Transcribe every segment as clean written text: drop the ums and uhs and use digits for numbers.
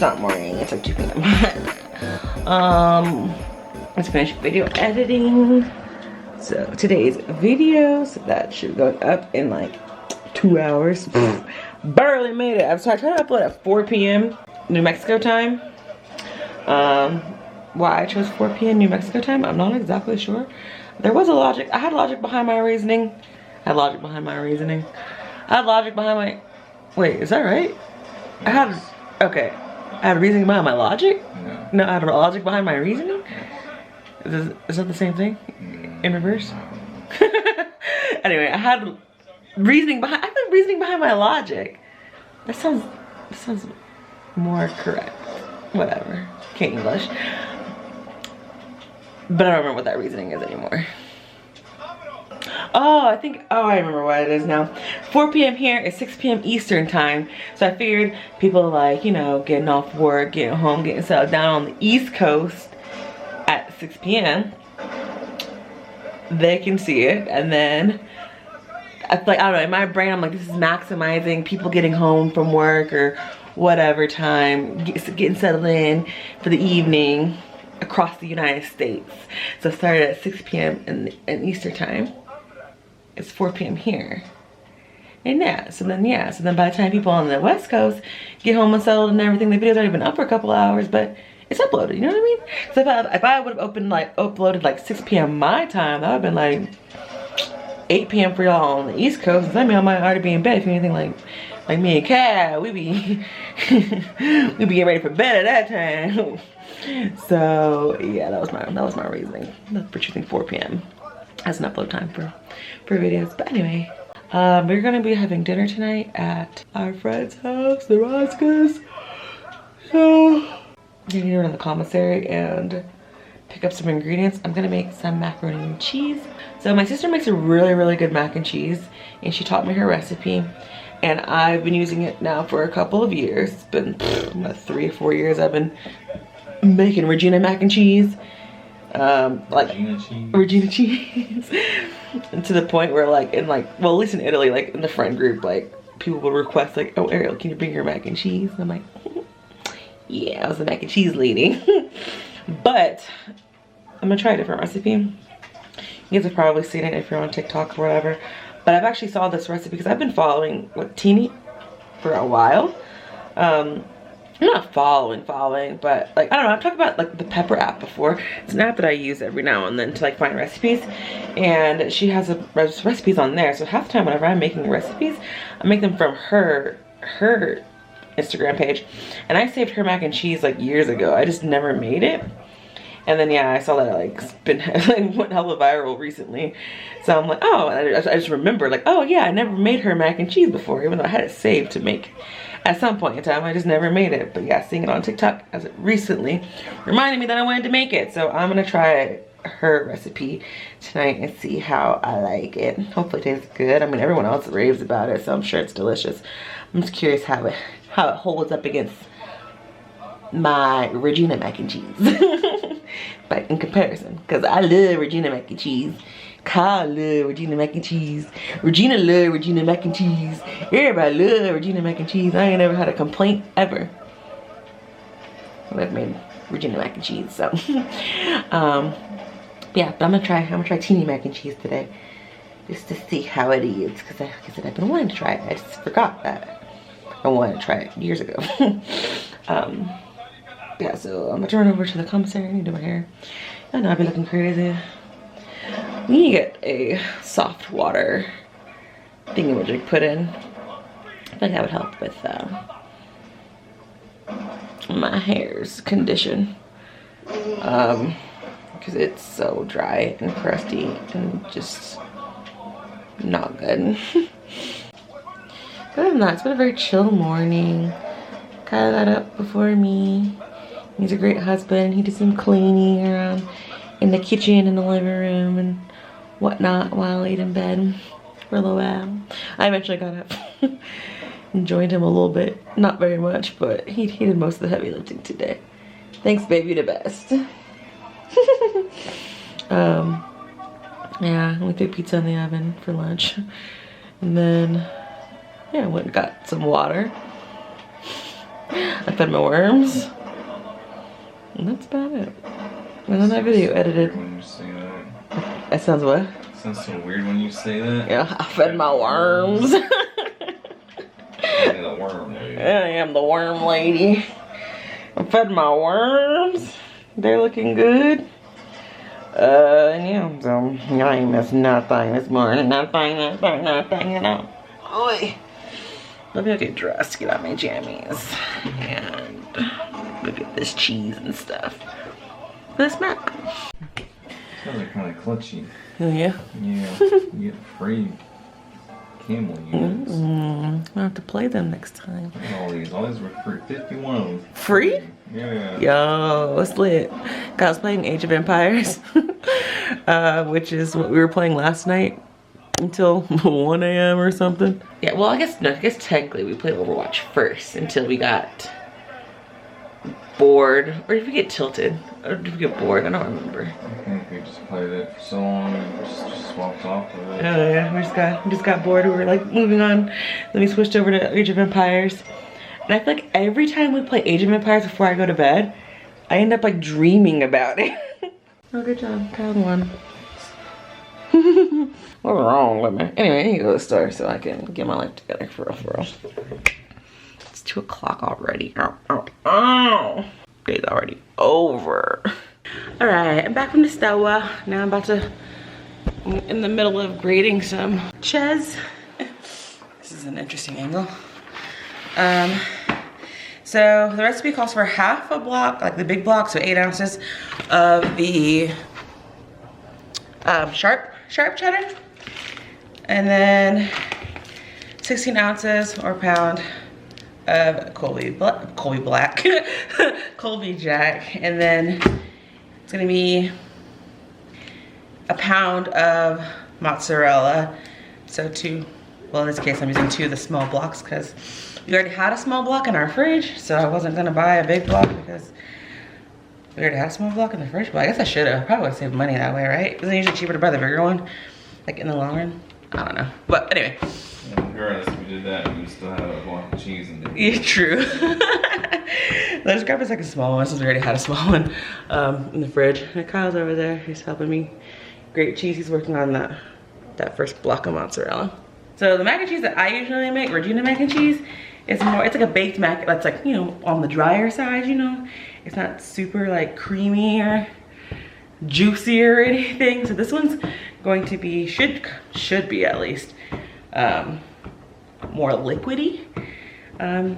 not morning, it's like 2 p.m. Let's finish video editing. So today's video, so that should go up in like 2 hours. Barely made it. So I tried to upload at 4 p.m. New Mexico time. Why I chose 4 p.m. New Mexico time, I'm not exactly sure. There was a logic. I had logic behind my reasoning. I had logic behind my reasoning. I had logic behind my... Wait, is that right? I had... Okay. I had reasoning behind my logic? No, I had logic behind my reasoning? Is that the same thing? In reverse? Anyway, I had reasoning behind... I had reasoning behind my logic. That sounds more correct. Whatever. Can't English. But I don't remember what that reasoning is anymore. Oh, I remember what it is now. 4 p.m. here is 6 p.m. Eastern time. So I figured people like, you know, getting off work, getting home, getting settled down on the East Coast at 6 p.m. They can see it. And then, I don't know, in my brain, I'm like, this is maximizing people getting home from work or whatever time, getting settled in for the evening across the United States. So it started at 6 p.m. in Eastern time. It's 4 p.m. here. And so then by the time people on the West Coast get home and settled and everything, the video's already been up for a couple hours, but it's uploaded, you know what I mean? So if I would have uploaded like 6 p.m. my time, that would have been like 8 p.m. for y'all on the East Coast. That means I might already be in bed. If anything, like me and Kat, we be getting ready for bed at that time. So yeah, that was my reasoning for choosing 4 p.m. as an upload time for videos. But anyway, we're gonna be having dinner tonight at our friend's house, the Roscas. So I'm gonna go to the commissary and pick up some ingredients. I'm gonna make some macaroni and cheese. So my sister makes a really good mac and cheese, and she taught me her recipe, and I've been using it now for a couple of years. It's been about 3 or 4 years I've been making Regina mac and cheese. Regina cheese. And to the point where well, at least in Italy, like in the friend group, like people will request like, oh Ariel, can you bring your mac and cheese? And I'm like, yeah, I was the mac and cheese lady. But I'm gonna try a different recipe. You guys have probably seen it if you're on TikTok or whatever. But I've actually saw this recipe because I've been following Teeny for a while. I'm not following, but like, I don't know, I've talked about like the Pepper app before. It's an app that I use every now and then to like find recipes, and she has recipes on there. So half the time whenever I'm making recipes, I make them from her Instagram page. And I saved her mac and cheese like years ago. I just never made it. And then yeah, I saw that it went hella viral recently. So I'm like, oh, and I just remembered like, oh yeah, I never made her mac and cheese before, even though I had it saved to make at some point in time. I just never made it. But yeah, seeing it on TikTok as it recently reminded me that I wanted to make it. So I'm gonna try her recipe tonight and see how I like it. Hopefully it tastes good. I mean, everyone else raves about it, so I'm sure it's delicious. I'm just curious how it holds up against my Regina mac and cheese. But in comparison, because I love Regina mac and cheese. Kyle love Regina mac and cheese. Regina love Regina mac and cheese. Everybody love Regina mac and cheese. I ain't never had a complaint ever. I've made Regina mac and cheese, so yeah. But I'm gonna try Teeny mac and cheese today, just to see how it is. Because like I said, I've been wanting to try it. I just forgot that I wanted to try it years ago. Yeah, so I'm gonna turn over to the commissary. I need to do my hair. I know I've been looking crazy. We need to get a soft water thingamajig put in. I feel like that would help with my hair's condition. Because it's so dry and crusty and just not good. Other than that, it's been a very chill morning. Kyle got up before me. He's a great husband. He did some cleaning around in the kitchen and the living room and whatnot while I laid in bed for a little while. I eventually got up and joined him a little bit. Not very much, but he did most of the heavy lifting today. Thanks, baby, the best. Yeah, we threw pizza in the oven for lunch. And then, yeah, I went and got some water. I fed my worms. And that's about it. And then that video edited. When you say that. That sounds what? It sounds so weird when you say that. Yeah, I fed my worms. You're the worm lady. I am the worm lady. I fed my worms. They're looking good. And yeah, so I ain't missed nothing this morning. Nothing at all. Oi. Let me go get dressed, get out my jammies, and look at this cheese and stuff. Let's smack. Those are kind of clutchy. Oh yeah? Yeah, you get free camel units. I'll have to play them next time. Look at all these were free. 51 of them. Free? Yeah. Yo, it's lit. I was playing Age of Empires, which is what we were playing last night until 1 a.m. or something. Yeah, well, I guess technically we played Overwatch first until we got bored, or did we get tilted, or did we get bored? I don't remember. I think we just played it for so long and just swapped off of it. Oh yeah, we just got bored. We were like moving on. Then we switched over to Age of Empires. And I feel like every time we play Age of Empires before I go to bed, I end up like dreaming about it. Oh, good job. Kyle won. What's wrong with me? Anyway, I need to go to the store so I can get my life together for real. It's 2 o'clock already. Ow. Day's already over. All right, I'm back from the store. Now I'm in the middle of grating some cheese. This is an interesting angle. So the recipe calls for half a block, like the big block, so 8 ounces of the sharp cheddar, and then 16 ounces or pound of Colby Black, Colby Jack, and then it's gonna be a pound of mozzarella. So 2, well in this case I'm using 2 of the small blocks because we already had a small block in our fridge, so I wasn't gonna buy a big block because we already had a small block in the fridge. But I guess I should have. Probably would have saved money that way, right? Isn't it usually cheaper to buy the bigger one, like in the long run? I don't know. But anyway. Yeah, regardless, we did that and we still have a block of cheese in there. Yeah, true. Let's grab a second small one since we already had a small one in the fridge. And Kyle's over there. He's helping me grate cheese. He's working on that first block of mozzarella. So the mac and cheese that I usually make, Regina mac and cheese, it's like a baked mac that's like, you know, on the drier side, you know. It's not super like creamy or juicy or anything. So this one's going to be, should be at least, more liquidy than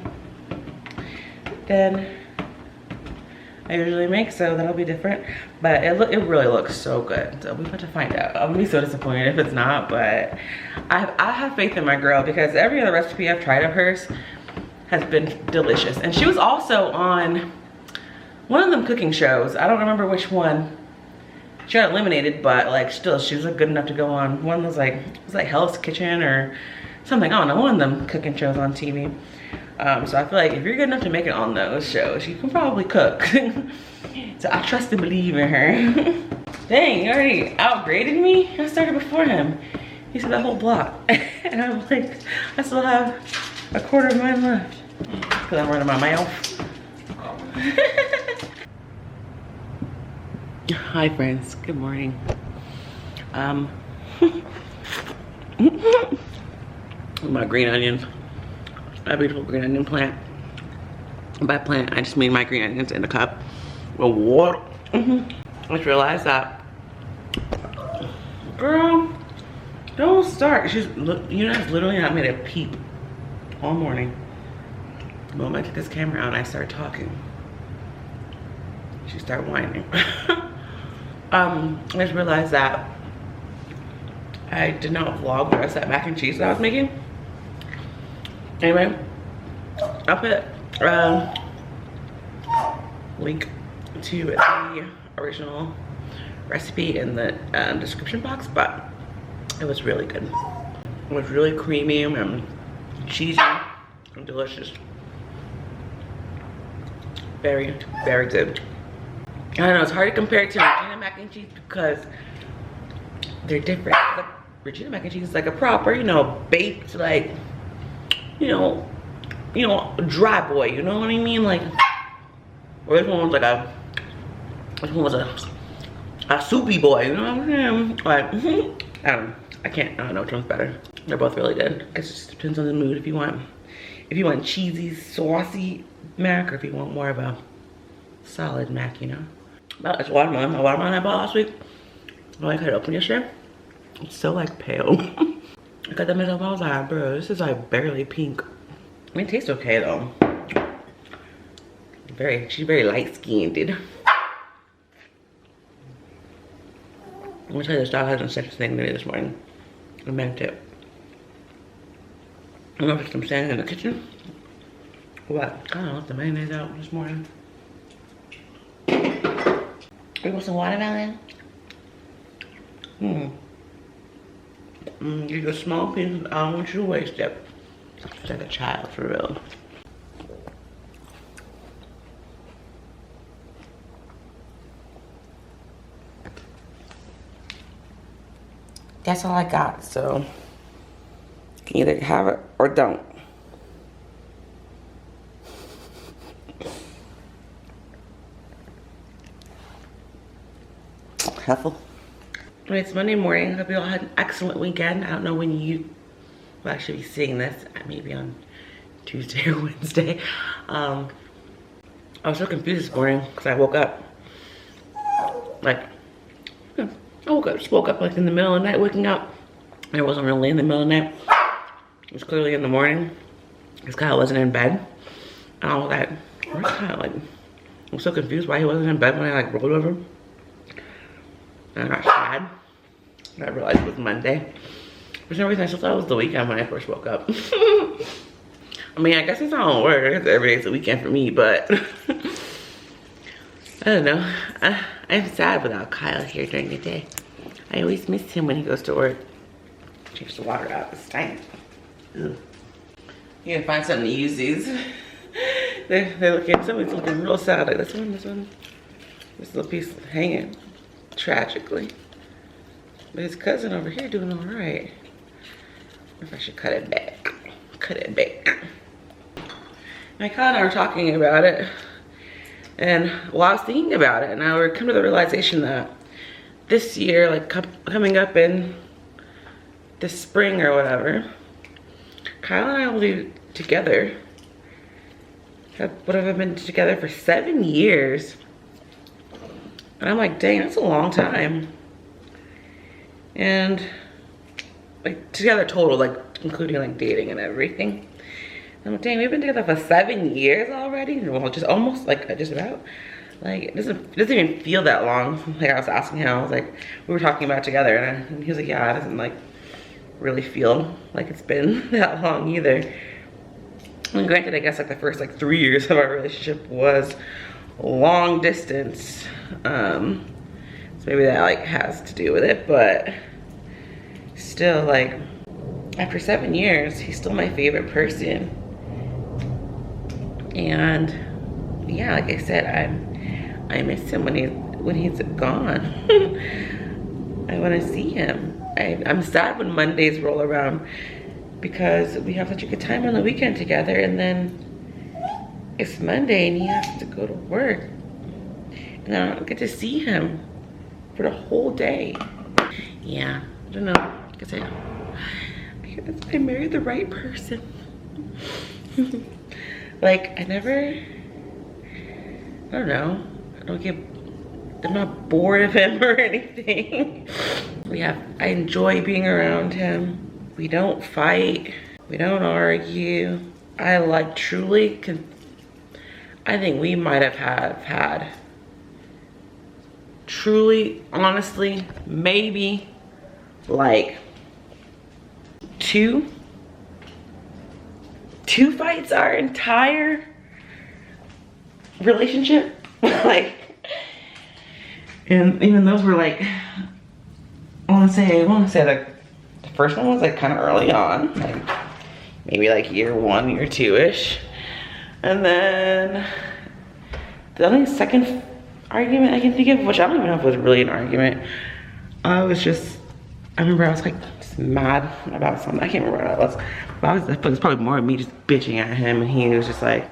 I usually make, so that'll be different. But it really looks so good. So we're about to find out. I'm gonna be so disappointed if it's not, but I have faith in my girl because every other recipe I've tried of hers has been delicious. And she was also on one of them cooking shows. I don't remember which one. She got eliminated, but like still, she was good enough to go on. One was like, it was like Hell's Kitchen or something. I don't know, one of them cooking shows on TV. So I feel like if you're good enough to make it on those shows, you can probably cook. So I trust and believe in her. Dang, you already outgraded me? I started before him. He said the whole block. And I'm like, I still have a quarter of mine left. Because I'm running my mouth. Hi friends, good morning. My green onions. A beautiful green onion plant. By plant, I just mean my green onions in a cup with water. I just realized that, girl, don't start. You guys literally not made a peep all morning. The moment I took this camera out and I started talking, she started whining. I just realized that I did not vlog the rest of that mac and cheese that I was making. Anyway, I'll put link to the original recipe in the description box, but it was really good. It was really creamy and cheesy and delicious. Very, very good. I don't know, it's hard to compare it to Regina mac and cheese because they're different. Like, Regina mac and cheese is like a proper, you know, baked, like, you know, you know, dry boy, you know what I mean? Like, or this one was like this one was a soupy boy, you know what I'm saying? Like, I don't know. I don't know which one's better. They're both really good. I guess it just depends on the mood. If you want cheesy, saucy mac, or if you want more of a solid mac, you know. But it's watermelon. My watermelon I bought last week. When I cut it open yesterday, it's so like pale. I cut that myself. I was like, bro, this is like barely pink. I mean, it tastes okay though. She's very light skinned, dude. I'm gonna tell you, this dog hasn't said a thing to me this morning. I meant it. I don't know if it's some sand in the kitchen. What? I don't know, left the mayonnaise out this morning. You want some watermelon? Get a small piece. I don't want you to waste it. It's like a child, for real. That's all I got, so you can either have it or don't. Helpful. It's Monday morning. Hope you all had an excellent weekend. I don't know when you will actually be seeing this. Maybe on Tuesday or Wednesday. I was so confused this morning because I woke up like, just woke up like in the middle of the night, waking up. And it wasn't really in the middle of the night. It was clearly in the morning. Because Kyle wasn't in bed. And I was like, where's Kyle? Like, I'm so confused why he wasn't in bed when I like rolled over. And I got sad. And I realized it was Monday. For some reason, I still thought it was the weekend when I first woke up. I mean, I guess it's not on work. I guess every day's a weekend for me, but I don't know. I'm sad without Kyle here during the day. I always miss him when he goes to work. Change the water out this time. Ugh. You gotta find something to use these. They're looking, somebody's looking real sad. Like this one. This little piece hanging tragically. But his cousin over here doing all right. I wonder if I should cut it back. Cut it back. My Kyle and I were talking about it. And well, I was thinking about it, and I would come to the realization that this year, like coming up in the spring or whatever, Kyle and I will be together. Would have been together for 7 years. And I'm like, dang, that's a long time. And like together total, like including like dating and everything. I'm like, dang, we've been together for 7 years already. Well, just almost, like just about. Like it doesn't even feel that long. Like I was asking him, I was like, we were talking about it together, and he was like, yeah, it doesn't like really feel like it's been that long either. And granted, I guess like the first like 3 years of our relationship was long distance. So maybe that like has to do with it, but still, like after 7 years, he's still my favorite person. And yeah, like I said, I miss him when he's gone. I want to see him. I'm sad when Mondays roll around because we have such a good time on the weekend together, and then it's Monday and he has to go to work, and I don't get to see him for the whole day. Yeah, I don't know. Because I married the right person. Like I don't know. I'm not bored of him or anything. I enjoy being around him. We don't fight. We don't argue. I think we might have had truly, honestly, maybe like two fights our entire relationship. Like, and even those were like, I want to say like the first one was like kind of early on, like maybe like year 1, year 2-ish. And then the only second argument I can think of, which I don't even know if it was really an argument, was just I remember I was like just mad about something. I can't remember what it was. But I feel it's probably more of me just bitching at him, and he was just like,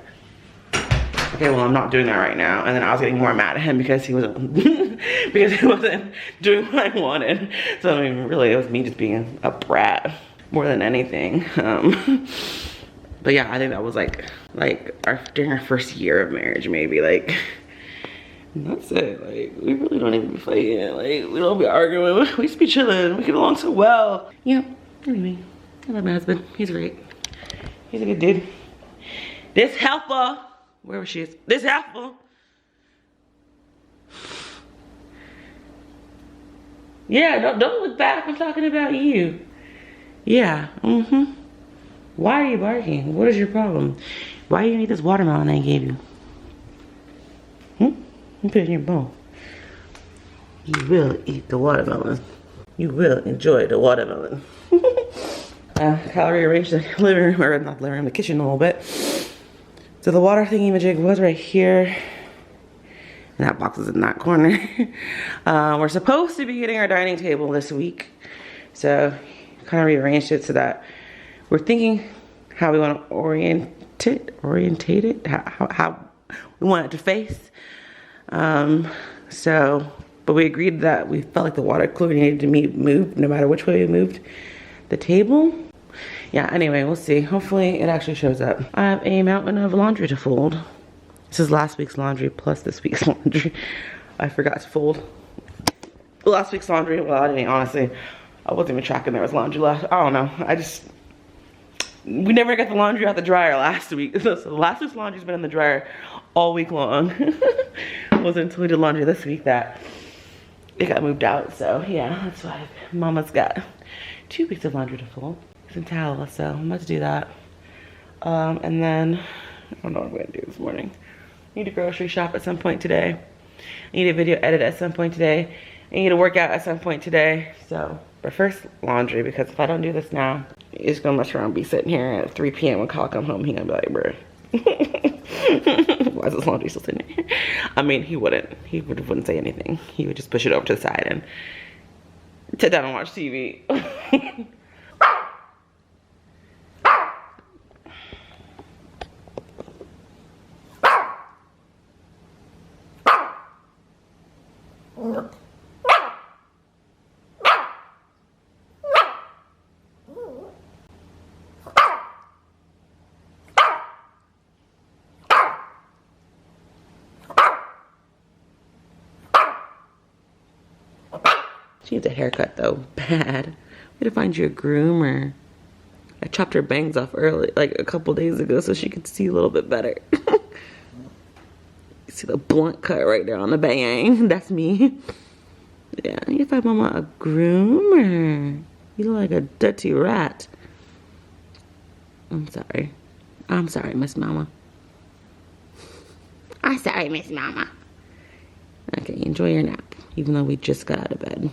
okay, well, I'm not doing that right now. And then I was getting more mad at him because he wasn't because he wasn't doing what I wanted. So I mean, really, it was me just being a brat more than anything. But yeah, I think that was like during our first year of marriage, maybe. Like, that's it. Like, we really don't even be fighting. Like, we don't be arguing. We just be chilling. We get along so well. Yeah. Anyway, I love my husband. He's great. He's a good dude. This helper. Wherever she is. This helper. Yeah, don't look back. I'm talking about you. Yeah. Mm-hmm. Why are you barking? What is your problem? Why do you eat this watermelon I gave you? You put it in your bowl. You will eat the watermelon. You will enjoy the watermelon. Calorie arranged the living room, or not the living room, the kitchen a little bit. So the water thingy-majig was right here. And that box is in that corner. We're supposed to be getting our dining table this week. So kind of rearranged it so that we're thinking how we want to orientate it, how we want it to face. But we agreed that we felt like the water cooler needed to be moved no matter which way we moved the table. Yeah, anyway, we'll see. Hopefully it actually shows up. I have a mountain of laundry to fold. This is last week's laundry plus this week's laundry. I forgot to fold last week's laundry. Well, I mean, honestly, I wasn't even tracking there was laundry left. I don't know. We never got the laundry out the dryer last week. So last week's laundry's been in the dryer all week long. It wasn't until we did laundry this week that it got moved out. So yeah, that's why Mama's got 2 weeks of laundry to fold. Some towels, so I'm about to do that. And then, I don't know what I'm gonna do this morning. I need to grocery shop at some point today. I need a video edit at some point today. I need to work out at some point today. So, but first, laundry, because if I don't do this now, he's gonna mess around, be sitting here at 3 p.m. when Kyle come home, he gonna be like, bruh. Why is this laundry still sitting here? I mean, he wouldn't say anything. He would just push it over to the side and sit down and watch TV. She needs a haircut though, bad. We gotta find you a groomer. I chopped her bangs off early, like a couple days ago, so she could see a little bit better. You see the blunt cut right there on the bang. That's me. Yeah, I need to find Mama a groomer. You look like a dirty rat. I'm sorry. I'm sorry, Miss Mama. I'm sorry, Miss Mama. Okay, enjoy your nap, even though we just got out of bed.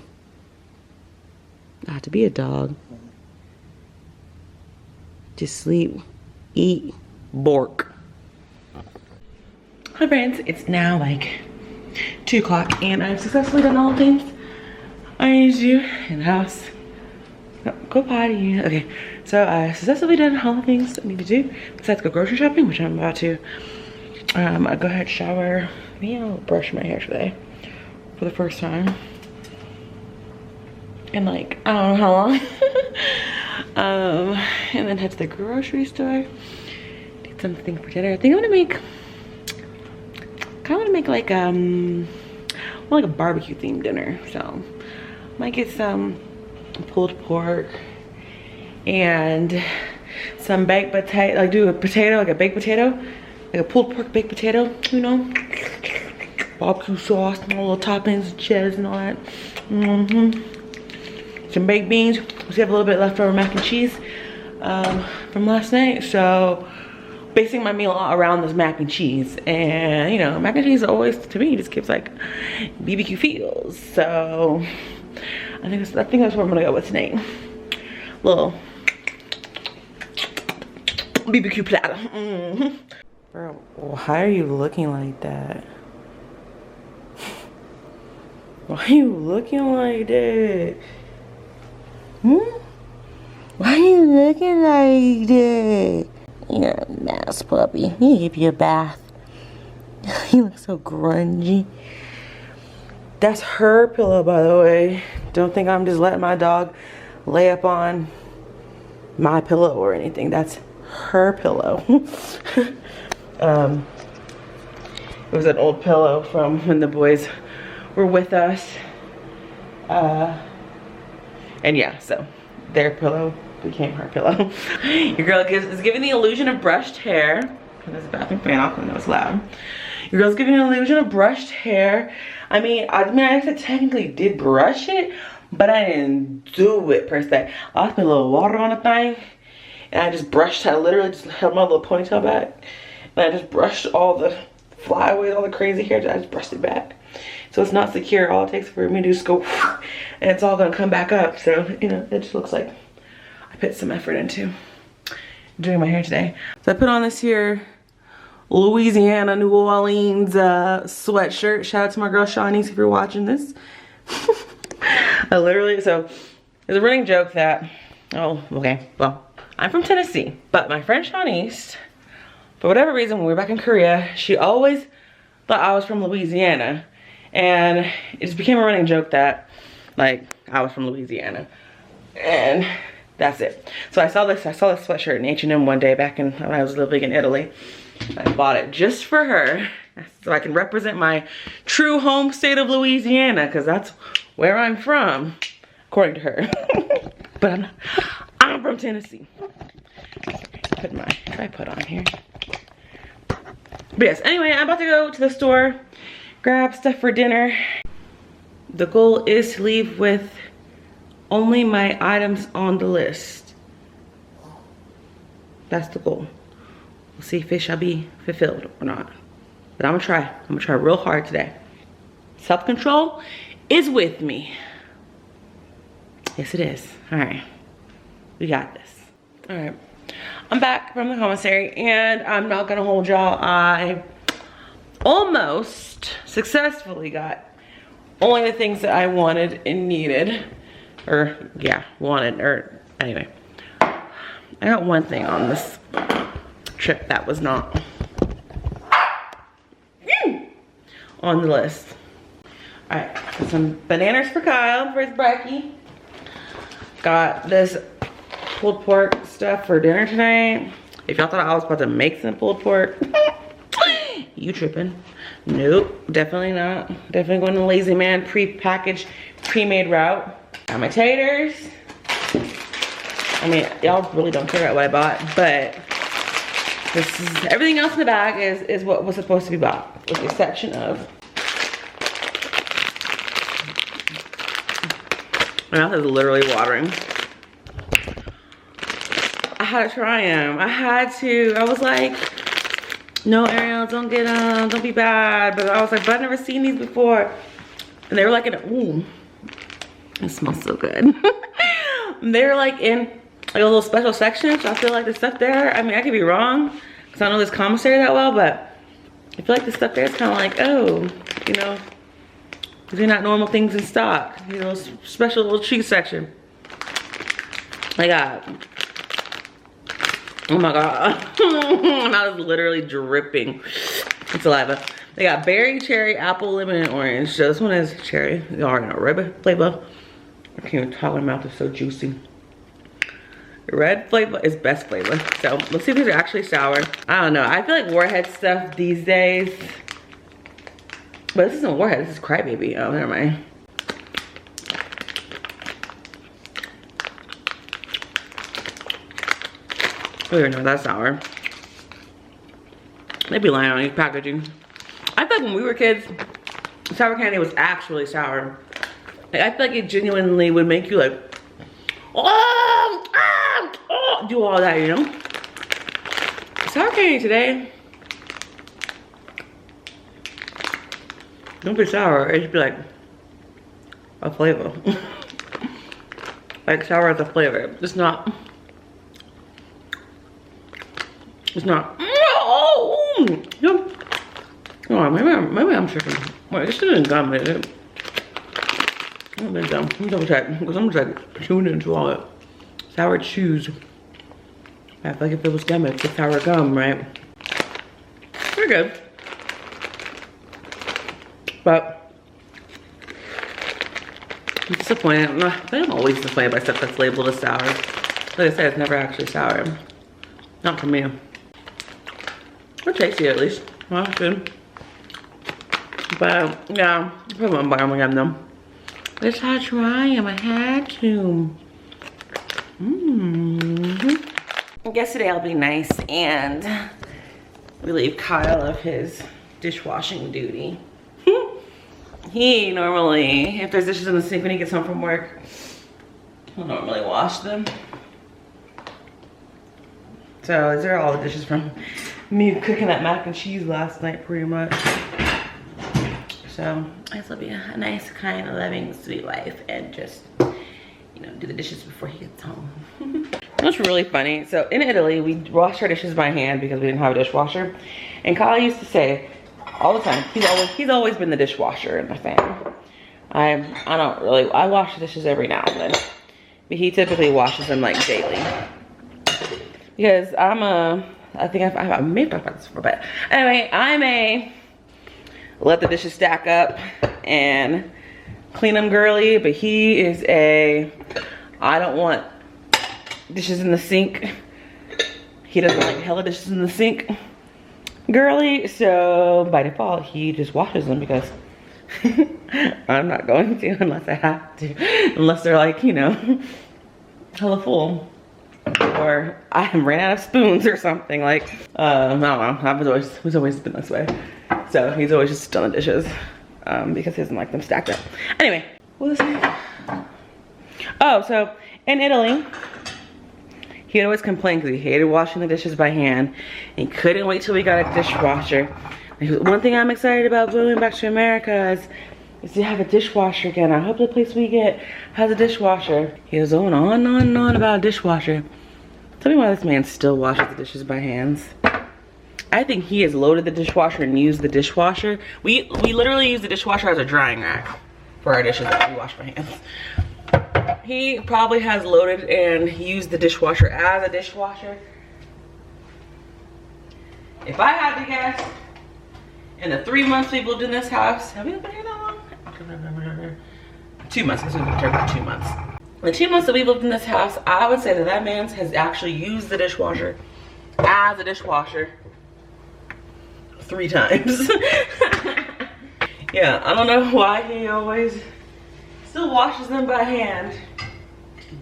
I have to be a dog. Just sleep, eat, bork. Hi friends, it's now like 2 o'clock and I've successfully done all the things I need to do in the house. No, go potty. Okay, so I successfully done all the things I need to do besides go grocery shopping, which I'm about to. I go ahead, shower. Maybe I'll brush my hair today for the first time in like, I don't know how long. And then head to the grocery store. Need something for dinner. I think I'm gonna make, kind of make like like a barbecue themed dinner. So might get some pulled pork and some baked potato, like do a potato, like a baked potato, like a pulled pork baked potato, you know, barbecue sauce, all the toppings, cheese and all that. Some baked beans. We have a little bit left over mac and cheese from last night, so basing my meal around this mac and cheese. And you know, mac and cheese always to me just gives like BBQ feels. So I think that's what I'm gonna go with tonight. Little BBQ platter. Bro, why are you looking like that? Why are you looking like that? Why are you looking like that? You're a mess, puppy. Let me give you a bath. You look so grungy. That's her pillow, by the way. Don't think I'm just letting my dog lay up on my pillow or anything. That's her pillow. It was an old pillow from when the boys were with us. And yeah, so their pillow became her pillow. Your girl is giving the illusion of brushed hair. Turn this bathroom fan off, I know it's loud. Your girl's giving an illusion of brushed hair. I mean, I technically did brush it, but I didn't do it per se. I put a little water on the thing, and I just brushed. I literally just held my little ponytail back, and I just brushed all the flyaways, all the crazy hair. I just brushed it back, so it's not secure. All it takes for me to just go, and it's all gonna come back up. So you know, it just looks like I put some effort into doing my hair today. So I put on this here Louisiana, New Orleans sweatshirt. Shout out to my girl Shawnice if you're watching this. I literally, so there's a running joke that, oh, okay, well, I'm from Tennessee, but my friend Shawnice, for whatever reason, when we were back in Korea, she always thought I was from Louisiana. And it just became a running joke that, like, I was from Louisiana. And that's it. So I saw this sweatshirt in H&M one day back in, when I was living in Italy. I bought it just for her, so I can represent my true home state of Louisiana, because that's where I'm from, according to her. But I'm from Tennessee. Put my tripod on here. But yes, anyway, I'm about to go to the store, grab stuff for dinner. The goal is to leave with only my items on the list. That's the goal. We'll see if it shall be fulfilled or not. But I'm gonna try. I'm gonna try real hard today. Self-control is with me. Yes, it is. All right, we got this. All right, I'm back from the commissary, and I'm not gonna hold y'all. I almost successfully got only the things that I wanted and needed. Or, yeah, wanted, or anyway. I got one thing on this trip that was not on the list. All right, so some bananas for Kyle for his brekkie. Got this pulled pork stuff for dinner tonight. If y'all thought I was about to make some pulled pork, you tripping. Nope, definitely not. Definitely going the lazy man pre-packaged, pre-made route. Got my taters. I mean, y'all really don't care about what I bought, but this is, everything else in the bag is what was supposed to be bought, with the exception of, my mouth is literally watering. I had to try them. I was like, no, Ariel, don't get them, don't be bad. But I was like, but I've never seen these before. And they were like ooh, it smells so good. They were like in like a little special section, so I feel like the stuff there, I mean, I could be wrong, because I don't know this commissary that well, but I feel like the stuff there is kind of like, oh, you know, they're not normal things in stock. You know, special little treat section. I got, oh my God, my mouth is literally dripping with saliva. They got berry, cherry, apple, lemon, and orange. So this one is cherry. You already know, red flavor. I can't even talk, my mouth is so juicy. Red flavor is best flavor. So let's see if these are actually sour. I don't know. I feel like Warhead stuff these days. But this isn't Warhead, this is Crybaby. Oh, never mind. Oh, no, that's sour. They be lying on these packaging. I feel like when we were kids, sour candy was actually sour. Like, I feel like it genuinely would make you like, oh, do all that, you know? Sour candy today don't be sour, it should be like a flavor. Like sour as a flavor. It's not. Oh, maybe I'm tripping. Wait, this isn't gum, is it? Let me double check because I'm just like chewing into all it. Sour chews. I feel like if it was gum, it's a sour gum, right? They're good. But I'm disappointed. I'm always disappointed by stuff that's labeled as sour. Like I said, it's never actually sour. Not for me. Or tasty at least. Well, that's good. But yeah, I probably won't buy them again though. I just had to try them. I had to. I guess today I'll be nice and relieve Kyle of his dishwashing duty. He normally, if there's dishes in the sink when he gets home from work, he'll normally wash them. So these are all the dishes from me cooking that mac and cheese last night pretty much. So this will be a nice, kind, loving, sweet wife and just, you know, do the dishes before he gets home. What's really funny, so in Italy, we washed our dishes by hand because we didn't have a dishwasher. And Kyle used to say all the time, he's always been the dishwasher in the family. I wash the dishes every now and then. But he typically washes them like daily. Because I think I may have talked about this before, but anyway, let the dishes stack up and clean them girly, but he is I don't want dishes in the sink. He doesn't like hella dishes in the sink girly, so by default he just washes them because I'm not going to unless I have to, unless they're like, you know, hella full. Or I ran out of spoons or something, like, I don't know, it's always been this way. So he's always just done the dishes because he doesn't like them stacked up. Anyway, what was this? Oh, so in Italy, he'd always complain because he hated washing the dishes by hand. And he couldn't wait till we got a dishwasher. One thing I'm excited about going back to America is to have a dishwasher again. I hope the place we get has a dishwasher. He was going on and on about a dishwasher. Tell me why this man still washes the dishes by hands. I think he has loaded the dishwasher and used the dishwasher. We literally use the dishwasher as a drying rack for our dishes that we wash by hands. He probably has loaded and used the dishwasher as a dishwasher. If I had to guess, in the 3 months we've lived in this house, have we been here that long? 2 months, because we've been here for 2 months. The 2 months that we've lived in this house, I would say that man has actually used the dishwasher as a dishwasher 3 times. Yeah, I don't know why he always still washes them by hand,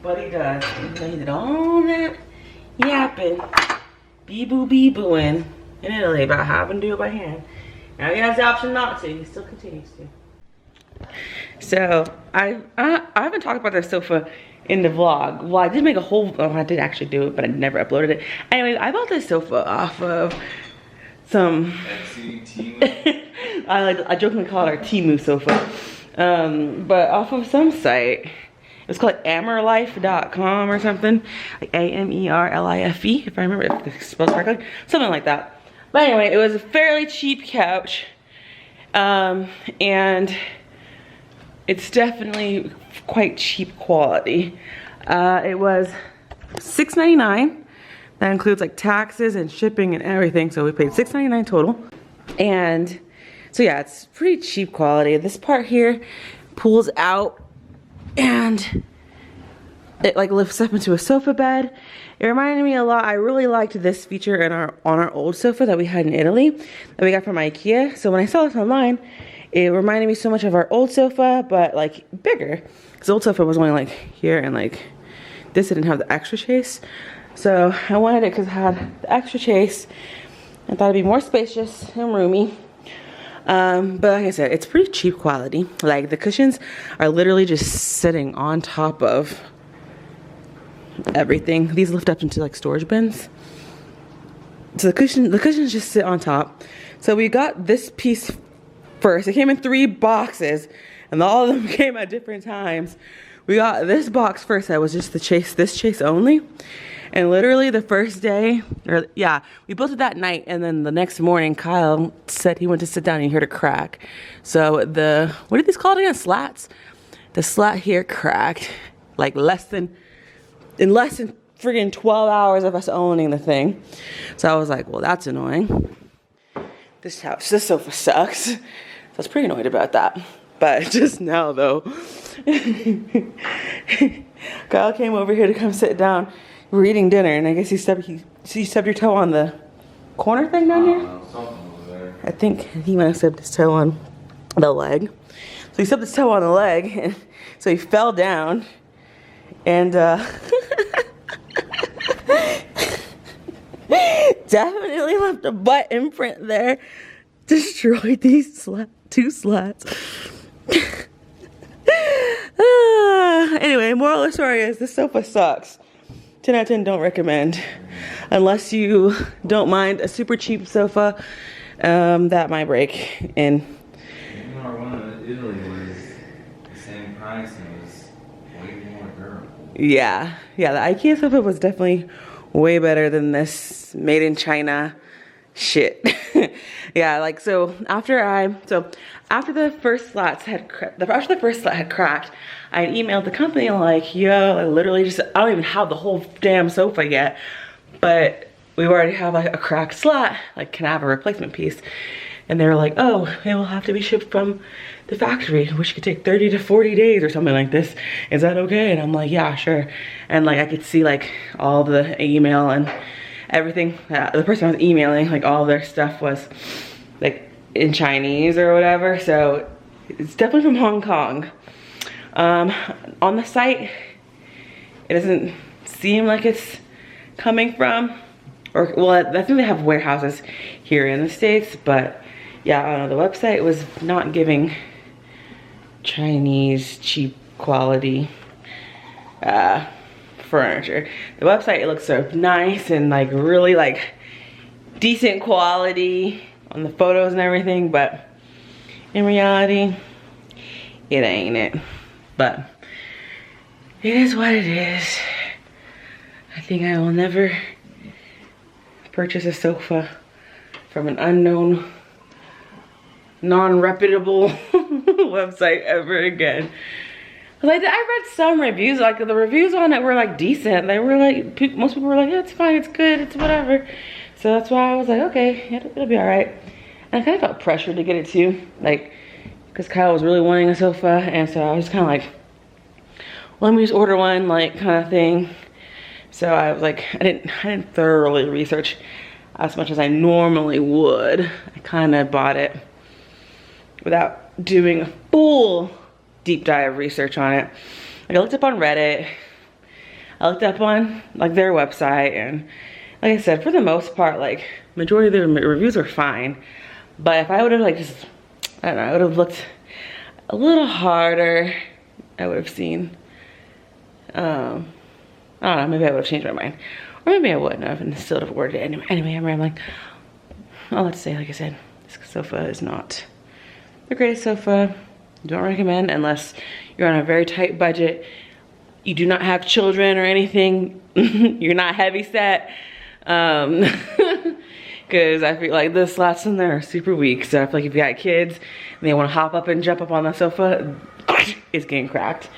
but he does. He did all that yapping, bee-boo-bee-booing in Italy about having to do it by hand. Now he has the option not to, he still continues to. So I haven't talked about this sofa in the vlog. Well, I did make a whole, I did actually do it, but I never uploaded it. Anyway, I bought this sofa off of some, I jokingly call it our Temu sofa. But off of some site. It's called amerlife.com or something. Like A-M-E-R-L-I-F-E, if I remember, if it's spelled correctly. Something like that. But anyway, it was a fairly cheap couch. And it's definitely quite cheap quality. It was $6.99. That includes like taxes and shipping and everything. So we paid $6.99 total. And so yeah, it's pretty cheap quality. This part here pulls out and it like lifts up into a sofa bed. It reminded me a lot. I really liked this feature in on our old sofa that we had in Italy that we got from IKEA. So when I saw this online, it reminded me so much of our old sofa, but like bigger. Because the old sofa was only like here, and like this didn't have the extra chase. So I wanted it because it had the extra chase. I thought it'd be more spacious and roomy. But like I said, it's pretty cheap quality. Like the cushions are literally just sitting on top of everything. These lift up into like storage bins. So the cushions just sit on top. So we got this piece first. It came in 3 boxes and all of them came at different times. We got this box first that was just the chase, this chase only. And literally the first day, or yeah, we built it that night, and then the next morning Kyle said he went to sit down and he heard a crack. So the, what are these called again? Slats the slat here cracked like in less than friggin' 12 hours of us owning the thing. So I was like, well, that's annoying. This sofa sucks. So I was pretty annoyed about that. But just now though, Kyle came over here to come sit down. We're eating dinner, and I guess he stubbed your toe on the corner thing down here? Something was there. I think he might have stubbed his toe on the leg. So he stubbed his toe on the leg, and so he fell down, and definitely left a butt imprint there. Destroyed these two slats. Anyway, moral of the story is this sofa sucks. 10 out of 10, don't recommend. Unless you don't mind a super cheap sofa that might break. And Even our one in Italy was the same price and it was way more durable. yeah, the IKEA sofa was definitely way better than this made in China shit. Yeah, like so after the first slat had cracked, I had emailed the company like, yo, I literally just, I don't even have the whole damn sofa yet, but we already have like a cracked slat, like can I have a replacement piece? And they were like, oh, it will have to be shipped from the factory, which could take 30 to 40 days or something like this. Is that okay? And I'm like, yeah, sure. And like I could see like all the email and everything. The person I was emailing, like all their stuff was like in Chinese or whatever. So it's definitely from Hong Kong. On the site, it doesn't seem like it's coming from, or well, I think they have warehouses here in the States, but yeah, I don't know, the website was not giving Chinese cheap quality furniture. The website, it looks so nice and like really like decent quality on the photos and everything, but in reality, it ain't it. But it is what it is. I think I will never purchase a sofa from an unknown, non-reputable website ever again. Like, I read some reviews, like the reviews on it were like decent. They were like, most people were like, yeah, it's fine, it's good, it's whatever. So that's why I was like, okay, it'll be all right. And I kind of felt pressured to get it too, like, because Kyle was really wanting a sofa, and so I was kind of like, well, let me just order one, like, kind of thing. So I was like, I didn't thoroughly research as much as I normally would. I kind of bought it without doing a full deep dive research on it. Like, I looked up on Reddit, I looked up on like their website, and like I said, for the most part, like majority of the reviews are fine. But if I would have like just, I don't know, I would have looked a little harder, I would have seen, I don't know, maybe I would have changed my mind. Or maybe I wouldn't have and still have ordered it. Anyway, I'm rambling. All that to say, like I said, this sofa is not the greatest sofa. Don't recommend unless you're on a very tight budget. You do not have children or anything. You're not heavy set. Because I feel like the slats in there are super weak. So I feel like if you got kids and they want to hop up and jump up on the sofa, it's getting cracked.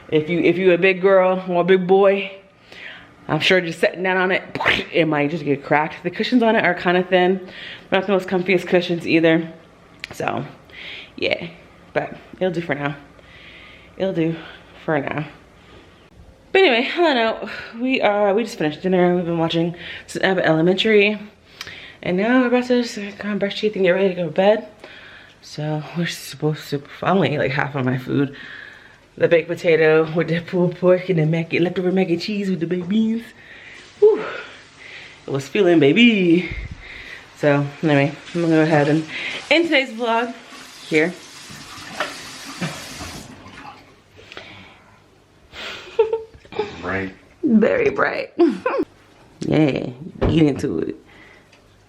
If you a big girl or a big boy, I'm sure just sitting down on it, it might just get cracked. The cushions on it are kind of thin. They're not the most comfiest cushions either. So, yeah. But it'll do for now. It'll do for now. But anyway, on that note, we just finished dinner. We've been watching some Abbott Elementary. And now we're about to just kind of brush teeth and get ready to go to bed. So we're supposed to, I only ate like half of my food. The baked potato with the pulled pork and the leftover mac and cheese with the baked beans. Whew. It was feeling, baby. So anyway, I'm gonna go ahead and end today's vlog here. Bright. Very bright. Yeah, get into it.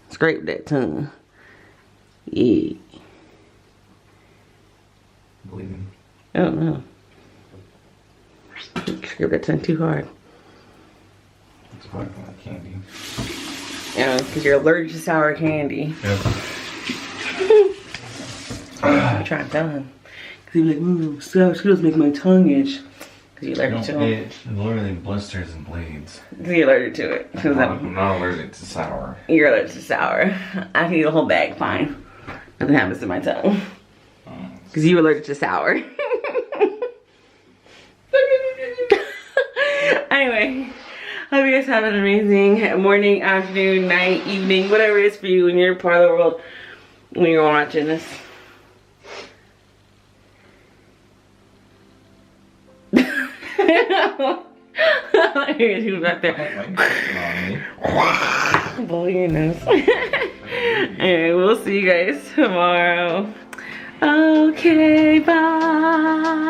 Scrape that tongue. Yeah. Bleeding. I don't know. Scrape that tongue too hard. It's black like candy. Yeah, because you're allergic to sour candy. Yep. I'm trying to tell him. Because He'd be like, ooh, Skittles make my tongue itch. Because you're allergic to them. It literally blisters and bleeds. Because you're allergic to it. I'm not allergic to sour. You're allergic to sour. I can eat a whole bag, fine. Nothing happens to my tongue. Because you're allergic to sour. Anyway, hope you guys have an amazing morning, afternoon, night, evening, whatever it is for you in your part of the world when you're watching this. He was right there. Blow your nose. Anyway, we'll see you guys tomorrow. Okay, bye.